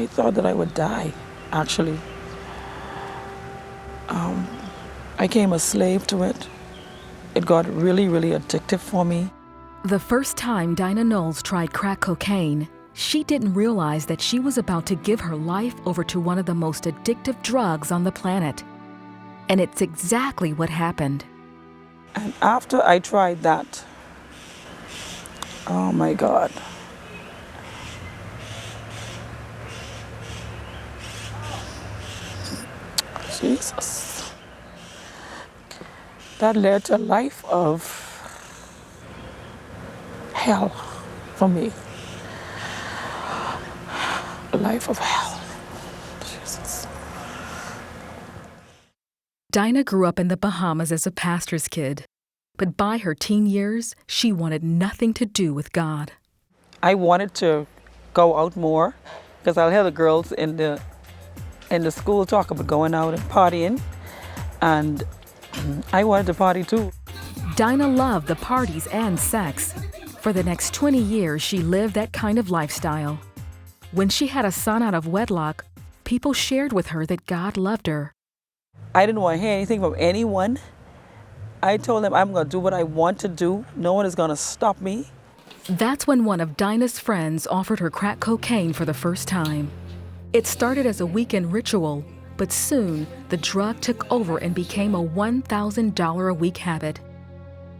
I thought that I would die, actually. I became a slave to it. It got really, really addictive for me. The first time Dinah Knowles tried crack cocaine, she didn't realize that she was about to give her life over to one of the most addictive drugs on the planet. And it's exactly what happened. And after I tried that, oh my God. Jesus. That led to a life of hell for me. A life of hell. Jesus. Dinah grew up in the Bahamas as a pastor's kid, but by her teen years, she wanted nothing to do with God. I wanted to go out more because I'll hear the girls in the school talk about going out and partying, and I wanted to party too. Dinah loved the parties and sex. For the next 20 years, she lived that kind of lifestyle. When she had a son out of wedlock, people shared with her that God loved her. I didn't want to hear anything from anyone. I told them I'm going to do what I want to do. No one is going to stop me. That's when one of Dinah's friends offered her crack cocaine for the first time. It started as a weekend ritual, but soon the drug took over and became a $1,000 a week habit.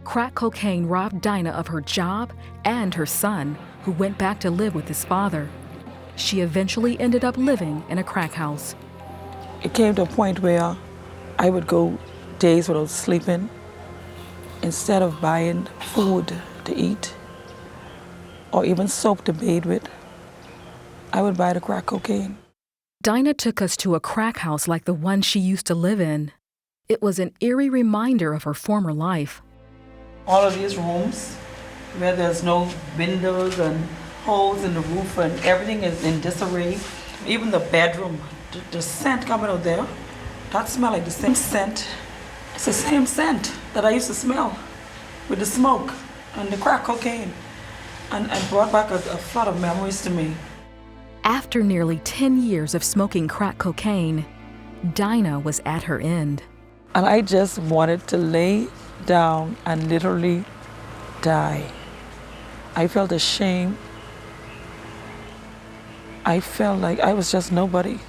Crack cocaine robbed Dinah of her job and her son, who went back to live with his father. She eventually ended up living in a crack house. It came to a point where I would go days without sleeping. Instead of buying food to eat or even soap to bathe with, I would buy the crack cocaine. Dinah took us to a crack house like the one she used to live in. It was an eerie reminder of her former life. All of these rooms where there's no windows and holes in the roof and everything is in disarray. Even the bedroom, the scent coming out there, that smell like the same scent. It's the same scent that I used to smell with the smoke and the crack cocaine, and brought back a flood of memories to me. After nearly 10 years of smoking crack cocaine, Dinah was at her end. And I just wanted to lay down and literally die. I felt ashamed. I felt like I was just nobody.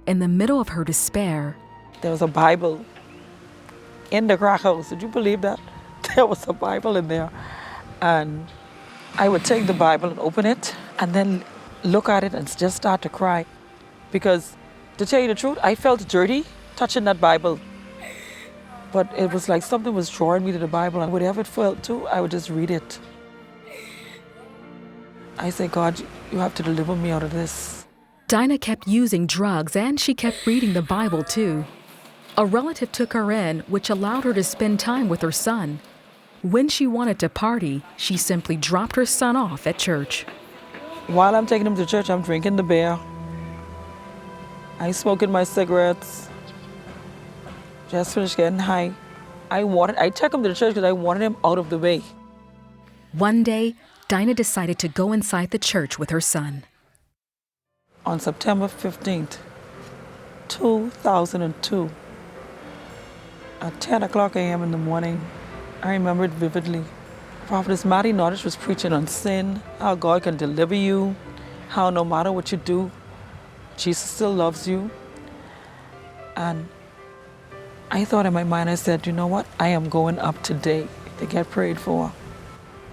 In the middle of her despair, there was a Bible in the crack house. Did you believe that? There was a Bible in there. And I would take the Bible and open it and then look at it and just start to cry. Because to tell you the truth, I felt dirty touching that Bible. But it was like something was drawing me to the Bible, and whatever it felt to, I would just read it. I say, God, you have to deliver me out of this. Dinah kept using drugs and she kept reading the Bible too. A relative took her in, which allowed her to spend time with her son. When she wanted to party, she simply dropped her son off at church. While I'm taking him to church, I'm drinking the beer. I'm smoking my cigarettes. Just finished getting high. I took him to the church because I wanted him out of the way. One day, Dinah decided to go inside the church with her son. On September 15th, 2002, at 10 o'clock a.m. in the morning, I remember it vividly. Prophetess Dinah Knowles was preaching on sin, how God can deliver you, how no matter what you do, Jesus still loves you. And I thought in my mind, I said, you know what? I am going up today to get prayed for.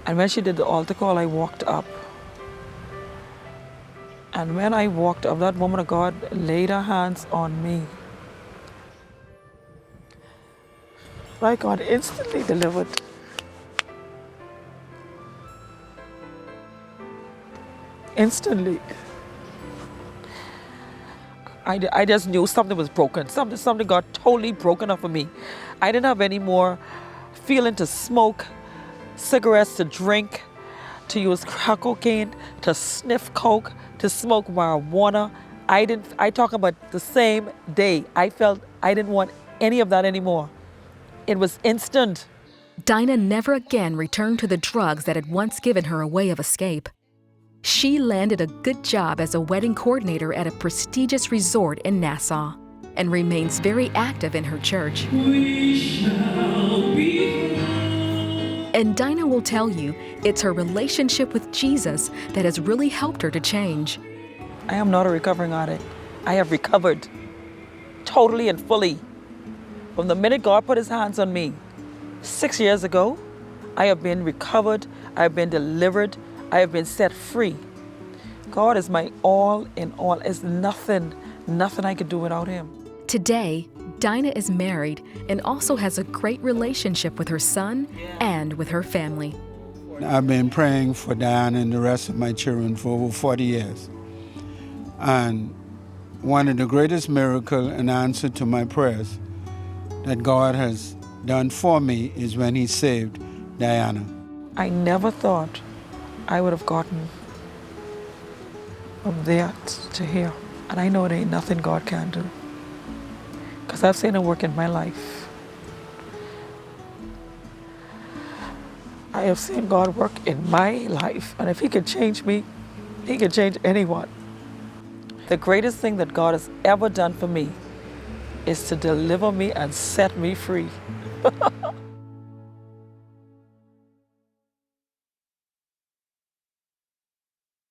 And when she did the altar call, I walked up. And when I walked up, that woman of God laid her hands on me. I got instantly delivered. Instantly. I just knew something was broken. Something got totally broken up for me. I didn't have any more feeling to smoke cigarettes, to drink, to use crack cocaine, to sniff coke, to smoke marijuana. I talk about the same day. I felt I didn't want any of that anymore. It was instant. Dinah never again returned to the drugs that had once given her a way of escape. She landed a good job as a wedding coordinator at a prestigious resort in Nassau and remains very active in her church. And Dinah will tell you it's her relationship with Jesus that has really helped her to change. I am not a recovering addict. I have recovered totally and fully. From the minute God put his hands on me 6 years ago, I have been recovered, I have been delivered, I have been set free. God is my all in all. There's nothing I could do without him. Today, Dinah is married and also has a great relationship with her son and with her family. I've been praying for Diana and the rest of my children for over 40 years. And one of the greatest miracles and answer to my prayers that God has done for me is when he saved Diana. I never thought I would have gotten from there to here. And I know there ain't nothing God can do, because I've seen him work in my life. I have seen God work in my life, and if he can change me, he can change anyone. The greatest thing that God has ever done for me is to deliver me and set me free.